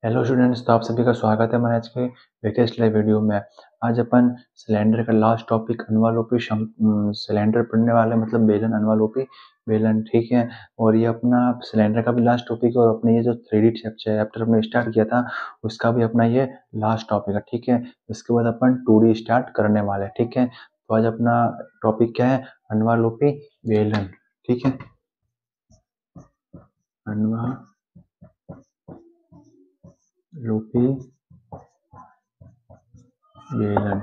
Hello students, तो आप सभी का स्वागत है हमारे आज के लेटेस्ट लाइव वीडियो में। आज अपन सिलेंडर का लास्ट टॉपिक अनवालोपी सिलेंडर पढ़ने वाले, मतलब बेलन अनवालोपी बेलन, ठीक है। और ये अपना सिलेंडर का भी लास्ट टॉपिक है, और अपने ये जो 3D चैप्टर हमने स्टार्ट किया था उसका भी अपना ये लास्ट टॉपिक है, ठीक है। इसके बाद अपन 2D स्टार्ट करने वाले हैं, ठीक है। तो आज अपना टॉपिक क्या है? अनवालोपी बेलन, ठीक है। अनवालोपी बेलन,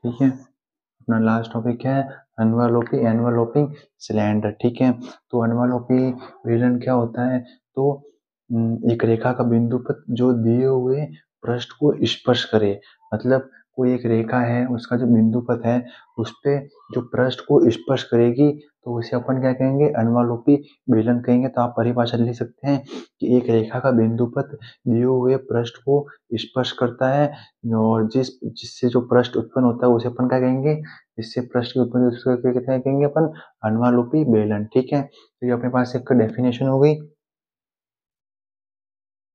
ठीक है। अपना लास्ट टॉपिक है एनवलोपिंग सिलेंडर, ठीक है। तो एनवलोपी विलन क्या होता है? तो एक रेखा का बिंदु पर जो दिए हुए पृष्ठ को स्पर्श करे, मतलब कोई एक रेखा है, उसका जो बिंदु पथ है उस पे जो पृष्ठ को स्पर्श करेगी तो उसे अपन क्या कहेंगे? एनवलोपी विलन कहेंगे। तो आप परिभाषा लिख सकते हैं कि एक रेखा का बिंदु पथ दिए हुए पृष्ठ को स्पर्श करता है, और जिससे जो पृष्ठ उत्पन्न होता है उसे अपन क्या कहेंगे? इससे प्रश्न की उत्पत्ति उसको क्या कहेंगे अपन? अनवालोपी बेलन, ठीक है। तो ये अपने पास एक डेफिनेशन हो गई,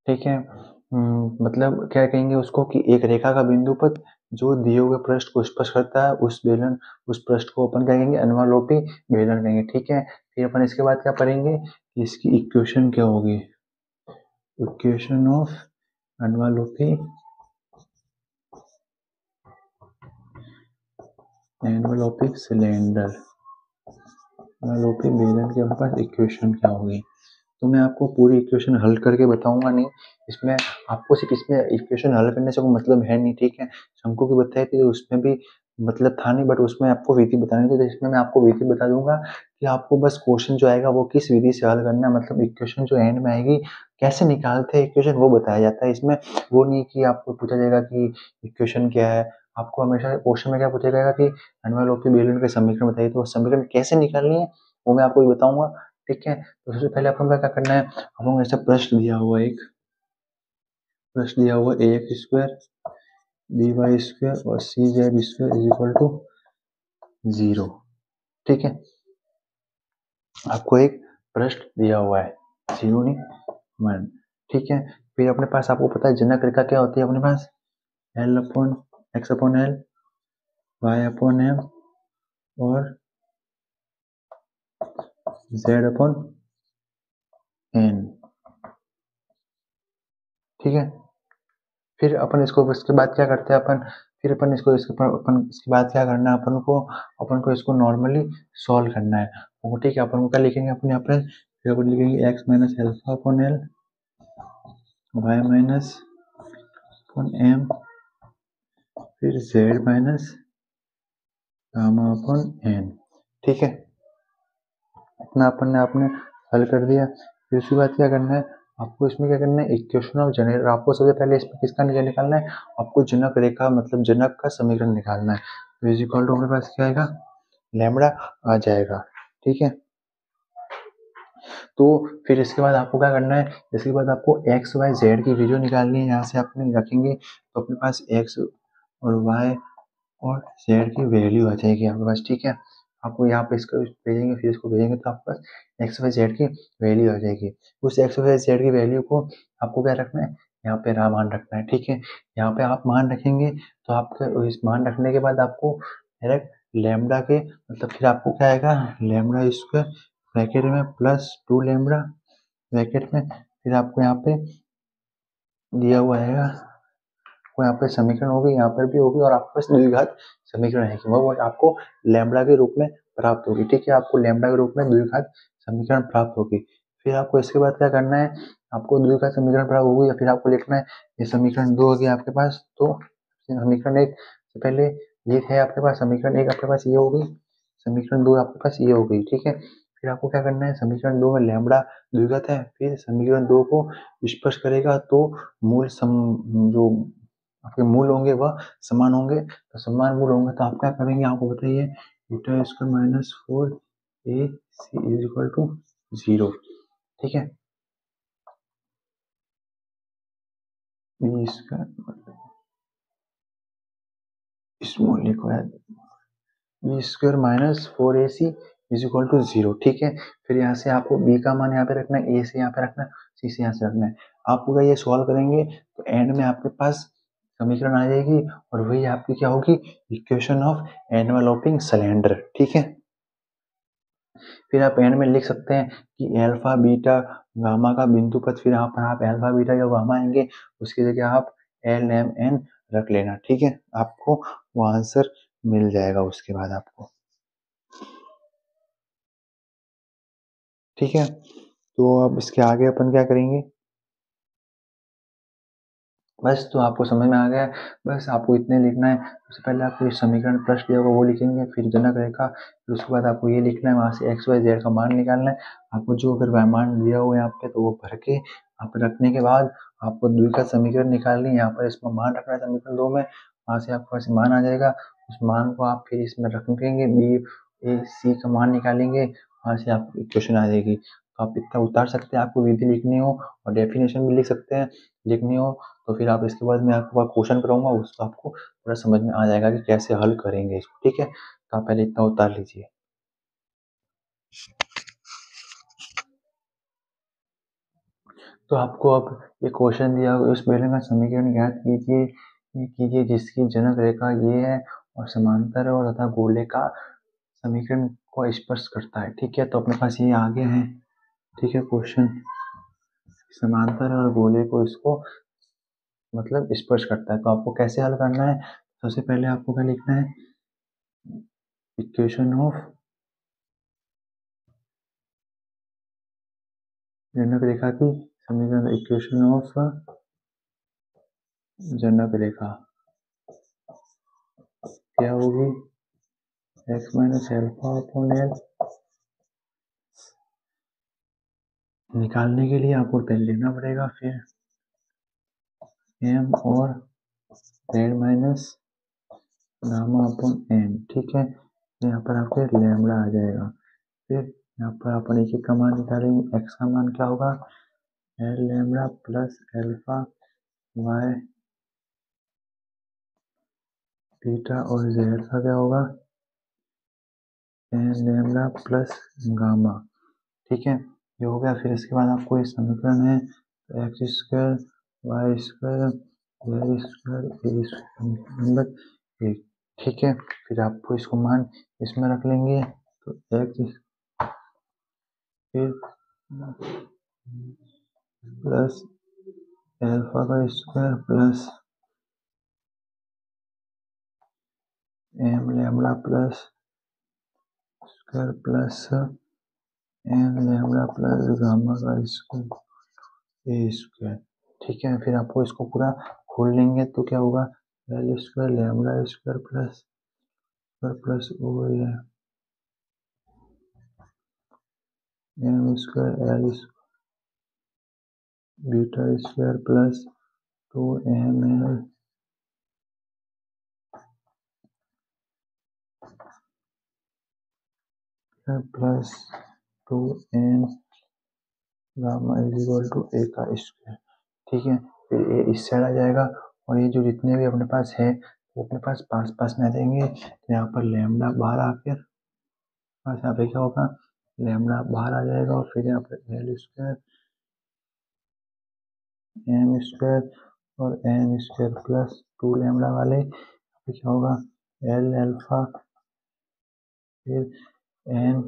ठीक है। मतलब क्या कहेंगे उसको कि एक रेखा का बिंदु पथ जो दिए हुए पृष्ठ को स्पर्श करता है, उस पृष्ठ को अपन क्या कहेंगे? अनवालोपी बेलन कहेंगे, ठीक है। फिर अपन इसके बाद क्या पढ़ेंगे कि इसकी इक्वेशन क्या होगी? इक्वेशन ऑफ अनवालोपी एनवलोपिक सिलेंडर, अनवालोपी बेलन की अपने पास इक्वेशन क्या होगी? तो मैं आपको पूरी इक्वेशन हल करके बताऊंगा नहीं, इसमें आपको सिर्फ इसमें इक्वेशन हल करने से कोई मतलब है नहीं, ठीक है। शंकु की बताई थी तो उसमें भी मतलब था नहीं, बट उसमें आपको विधि बतानी थी, तो इसमें मैं आपको विधि बता दूंगा कि आपको बस क्वेश्चन जो आएगा वो किस विधि से हल करना है, मतलब इक्वेशन जो एंड में आएगी कैसे निकालते हैं इक्वेशन वो बताया जाता है इसमें। वो नहीं कि आपको पूछा जाएगा कि इक्वेशन क्या है। आपको हमेशा क्वेश्चन में क्या पूछा जाएगा कि एनवलपी बेलन के समीकरण बताइए, तो वो समीकरण कैसे निकालनी है वो मैं आपको बताऊंगा, ठीक है। तो सबसे पहले अपन को क्या करना है? अपन को ऐसा प्रश्न दिया हुआ है, एक प्रश्न दिया हुआ A X square B Y square और C Z square is equal to 0, ठीक है। आपको एक प्रश्न दिया हुआ है, 0 नहीं 1, ठीक है। फिर अपने पास आपको पता है जनक रेखा क्या होती है अपने पास? L upon X upon L, Y upon M और जेड अपॉन एन, ठीक है। फिर अपन इसको इसके बाद क्या करते हैं अपन? फिर अपन इसको अपन इसके बाद क्या करना है अपन को इसको नॉर्मली सॉल्व करना है, वो ठीक है। अपन को क्या लिखेंगे अपने यहाँ पे? फिर अपन लिखेंगे X minus alpha upon L, Y minus upon M, फिर Z minus gamma upon N, ठीक है। इतना अपन ने आपने हल कर दिया। फिर उसके बाद क्या करना है? आपको इसमें क्या करना है? Equation of generator. आपको सबसे पहले इसमें किसका निकालना है? आपको जनक रेखा, मतलब जनक का समीकरण निकालना है। तो इज इक्वल टू हमारे पास क्या आएगा? लैम्बडा आ जाएगा, ठीक है। तो फिर इसके बाद आपको क्या करना है? इसके बाद आपको एक्स वाई जेड की वैल्यू निकालनी है। यहाँ से आपने रखेंगे तो अपने पास एक्स और वाई और जेड की वैल्यू आ जाएगी आपके पास, ठीक है। आपको यहाँ पे इसको भेजेंगे, फिर इसको भेजेंगे तो आपके पास एक्स वाई जेड की वैल्यू आ जाएगी। उस एक्स वाई जेड की वैल्यू को आपको क्या रखना है? यहाँ पे मान रखना है, ठीक है। यहाँ पे आप मान रखेंगे तो आपके इस मान रखने के बाद आपको डायरेक्ट लैम्बडा के, मतलब फिर आपको क्या आएगा? लैम्बडा स्क्वायर ब्रैकेट में प्लस 2 लैम्बडा ब्रैकेट में, फिर आपको यहाँ पे दिया हुआ है, वो यहाँ पे समीकरण होगी, यहाँ पर भी होगी, और आपके पास द्विघात समीकरण है कि वो आपको लैम्बडा के रूप में प्राप्त होगी, ठीक है। आपको लैम्बडा के रूप में द्विघात समीकरण प्राप्त होगी। फिर आपको इसके बाद क्या करना है? आपको द्विघात समीकरण प्राप्त होगी या फिर आपको लिखना है ये समीकरण 2 हो गया आपके पास। तो समीकरण 1 से पहले ये है आपके पास, समीकरण 1 आपके पास ये हो गई, समीकरण 2 आपके पास ये हो गई, ठीक है। फिर आपको क्या करना है? समीकरण 2 में लैम्बडा द्विघात है, फिर समीकरण 2 को स्पष्ट करेगा तो मूल जो आपके मूल होंगे वह समान होंगे, तो समान मूल होंगे तो आप क्या करेंगे? आपको बताइए, beta square minus 4 A C is equal to 0, ठीक है। बी स्क्वायर स्मॉल लिखो है, B square minus 4 AC is equal to 0, ठीक है। फिर यहाँ से आपको बी का मान यहाँ पे रखना है, ए से यहाँ पे रखना है, सी से यहाँ से रखना है। आप पूरा ये सॉल्व करेंगे तो एंड में आपके पास समीकरण आ जाएगी और वही आपकी क्या होगी, इक्वेशन ऑफ एनवेलोपिंग सिलेंडर, ठीक है। फिर आप एंड में लिख सकते हैं कि अल्फा बीटा गामा का बिंदु पद, फिर यहाँ पर आप अल्फा बीटा या गामा आएंगे उसकी जगह आप एल एम एन रख लेना, ठीक है। आपको वो आंसर मिल जाएगा उसके बाद आपको, ठीक है। तो अब इसके आगे अपन क्या करेंगे, बस तो आपको समझ में आ गया है। बस आपको इतने लिखना है। सबसे पहले आपको ये समीकरण प्रश्न दिया होगा वो लिखेंगे, फिर जनक रेखा, फिर उसके बाद आपको ये लिखना है, वहाँ से एक्स वाई जेड का मान निकालना है। आपको जो अगर मान दिया हुआ है यहाँ पे तो वो भर के यहाँ पे रखने के बाद आपको द्विघात समीकरण निकालनी है। यहाँ पर इसमें मान रखना है समीकरण 2 में, वहाँ से आपके पास मान आ जाएगा। उस मान को आप फिर इसमें रखेंगे, बी ए सी का मान निकालेंगे, वहाँ से आपको इक्वेशन आ जाएगी। तो आप इतना उतार सकते हैं, आपको विधि लिखनी हो और डेफिनेशन भी लिख सकते हैं लिखनी हो तो फिर आप इसके बाद मैं आपके पास क्वेश्चन कराऊंगा, उसको आपको पूरा समझ में आ जाएगा कि कैसे हल करेंगे इसको, ठीक है। तो आप पहले इतना उतार लीजिए। तो आपको अब ये क्वेश्चन दिया हुआ, उस बेलन का समीकरण ज्ञात कीजिए जिसकी जनक रेखा ये है और समांतर और तथा गोले का समीकरण को स्पर्श करता है, ठीक है। तो अपने पास ये आगे है, ठीक है। क्वेश्चन समांतर और गोले को इसको मतलब स्पर्श करता है, तो आपको कैसे हल करना है। सबसे पहले आपको क्या लिखना है, इक्वेशन ऑफ जनक रेखा की समीकरण, इक्वेशन ऑफ जनक रेखा क्या होगी, x minus alpha upon L. निकालने के लिए आपको पहले लिखना पड़ेगा, फिर एम और Z minus gamma upon N, ठीक है। यहाँ पर आपके लैम्बडा आ जाएगा। फिर यहाँ पर अपन एक एक का मान निकालेंगे। एक्स का मान क्या होगा, L lambda plus alpha Y beta, और जेड का क्या होगा, एन लैम्बडा प्लस गामा, ठीक है। ये हो गया। फिर इसके बाद आपको ये समीकरण है X square Y square Z square A square number 1, ठीक है। फिर आपको इसको मान इसमें रख लेंगे, तो एक्स फिर प्लस एल्फा का square plus M lambda plus square plus N lambda plus gamma का स्क्वायर ए स्क्वायर, ठीक है। फिर आपको इसको पूरा खोल लेंगे तो क्या होगा, L square lambda square plus plus O M square L beta square plus 2 M L plus 2 N gamma is equal to A का स्क्वायर, ठीक है। फिर ये इस साइड आ जाएगा और ये जो जितने भी अपने पास है वो अपने पास पास पास में आ जाएंगे। तो यहाँ पर लैम्बडा बाहर आकर बस यहाँ पे क्या होगा, लैम्बडा बाहर आ जाएगा और फिर यहाँ पर एल स्क्वायर एम स्क्वायर और एन स्क्वायर प्लस 2 लैम्बडा वाले फिर क्या होगा, एल अल्फा फिर N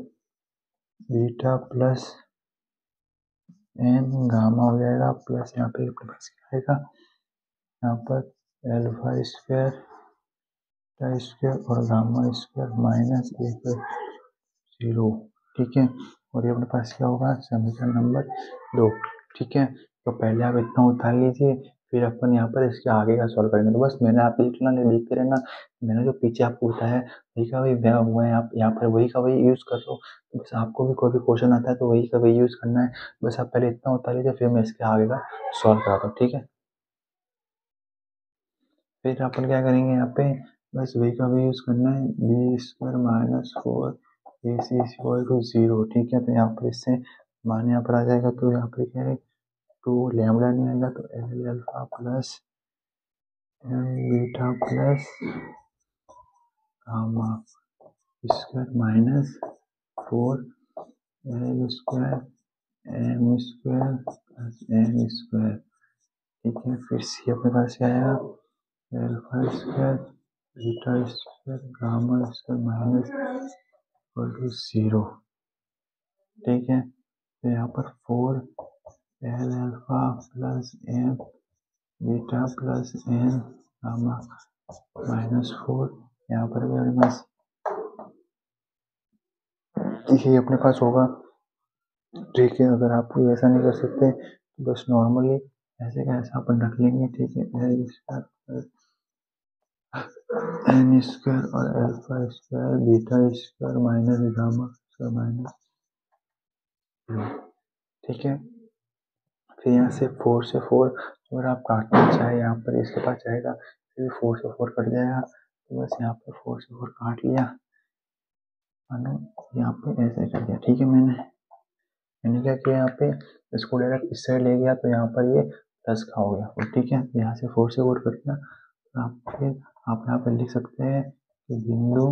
beta plus N gamma हो जाएगा, प्लस यहाँ पे अपने पास क्या आएगा, यहाँ पर एल्फा स्क्वायर और गामा स्क्वायर माइनस 1/0, ठीक है। और ये अपने पास क्या होगा, समीकरण नंबर 2, ठीक है। तो पहले आप इतना उतार लीजिए, फिर अपन यहाँ पर इसके आगे का सॉल्व करेंगे। तो बस मैंने आप लिखना नहीं, देखते रहना। मैंने जो पीछे आपको बताया वही का वही मैं आप यहाँ पर वही का वही यूज़ कर लो। तो बस आपको भी कोई भी क्वेश्चन आता है तो वही का वही यूज़ करना है। बस आप पहले इतना उतार लीजिए, फिर मैं इसके आगे का सॉल्व कराता हूँ, ठीक है। फिर अपन क्या करेंगे यहाँ पे, बस वही का भी यूज़ करना है, बी स्क्वायर माइनस 4ac = 0, ठीक है। तो यहाँ पर इससे मान यहाँ पर आ जाएगा, तो यहाँ पे क्या है, 2 लैम्बडा नहीं आएगा तो l alpha plus m beta plus gamma square minus 4 l square M square plus N square. ठीक है, फिर सी अपने पास क्या आएगा, alpha square beta square gamma square minus equal to 0। ठीक है, तो यहाँ पर 4 l alpha plus m beta plus N gamma -4। यहाँ पर भी अपने पास ये अपने पास होगा। ठीक है, अगर आप कोई ऐसा नहीं कर सकते तो बस नॉर्मली ऐसे का ऐसा अपन रख लेंगे। ठीक है, एल स्क्वायर एन स्क्वायर और alpha square beta square minus gamma square minus. ठीक है, फिर यहाँ से 4 से 4 अगर आप काटना चाहे यहाँ पर इसके पास जाएगा, फिर 4 से 4 कट जाएगा, तो बस यहाँ पर 4 से 4 काट लिया, यहाँ पे ऐसे कर दिया। ठीक है, मैंने क्या किया, यहाँ पे इसको डायरेक्ट इस साइड ले गया तो यहाँ पर ये प्लस का हो गया। और ठीक है, यहाँ से 4 से 4 कट गया, तो आप यहाँ पर लिख सकते हैं कि बिंदु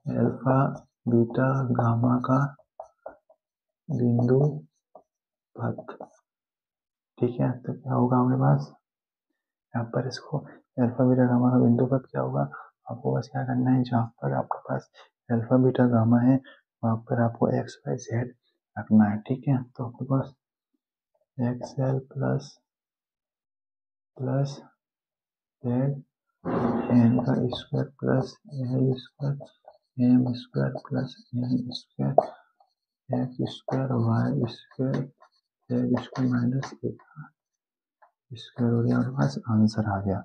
अल्फा बीटा गामा का बिंदु पथ। ठीक है, तो क्या होगा हमारे पास यहाँ पर, इसको अल्फा बीटा गामा का बिंदु पथ क्या होगा, आपको बस क्या करना है, जहाँ पर आपके पास अल्फा बीटा गामा है वहाँ पर आपको एक्स वाई जेड रखना है। ठीक है, तो आपके पास X L plus plus Z N का square plus L square M square plus N square X square Y square Z square minus एक स्क्वायर हो गया, हमारे पास आंसर आ गया।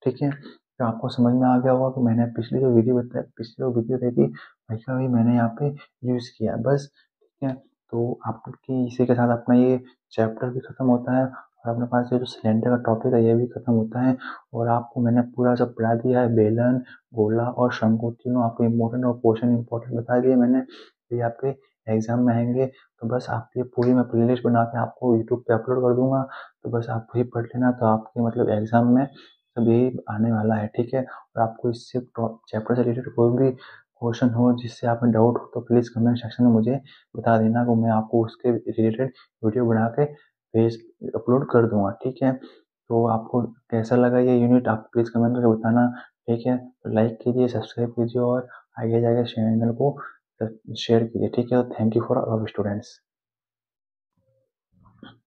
ठीक है, तो आपको समझ में आ गया होगा कि मैंने पिछली जो वीडियो देखी वैसा भी मैंने यहाँ पे यूज़ किया बस। ठीक है, तो आपकी इसी के साथ अपना ये चैप्टर भी खत्म होता है और अपने पास ये जो सिलेंडर का टॉपिक है ये भी खत्म होता है। और आपको मैंने पूरा सब पढ़ा दिया है, बेलन गोला और शंकु तीनों आपको इम्पोर्टेंट और पोर्शन इम्पोर्टेंट बता दिए मैंने। ये आपके एग्जाम में आएंगे, तो बस आप ये पूरी मैं प्लेलिस्ट बना के आपको यूट्यूब पे अपलोड कर दूंगा, तो बस आप वही पढ़ लेना, तो आपके मतलब एग्जाम में सब यही आने वाला है। ठीक है, और आपको इससे चैप्टर से रिलेटेड कोई भी क्वेश्चन हो जिससे आप में डाउट हो तो प्लीज़ कमेंट सेक्शन में मुझे बता देना, तो मैं आपको उसके रिलेटेड वीडियो बना के पेज अपलोड कर दूंगा। ठीक है, तो आपको कैसा लगा ये यूनिट आप प्लीज़ कमेंट करके बताना। ठीक है, तो लाइक कीजिए, सब्सक्राइब कीजिए और आगे जाके चैनल को शेयर कीजिए। ठीक है, thank you for our students.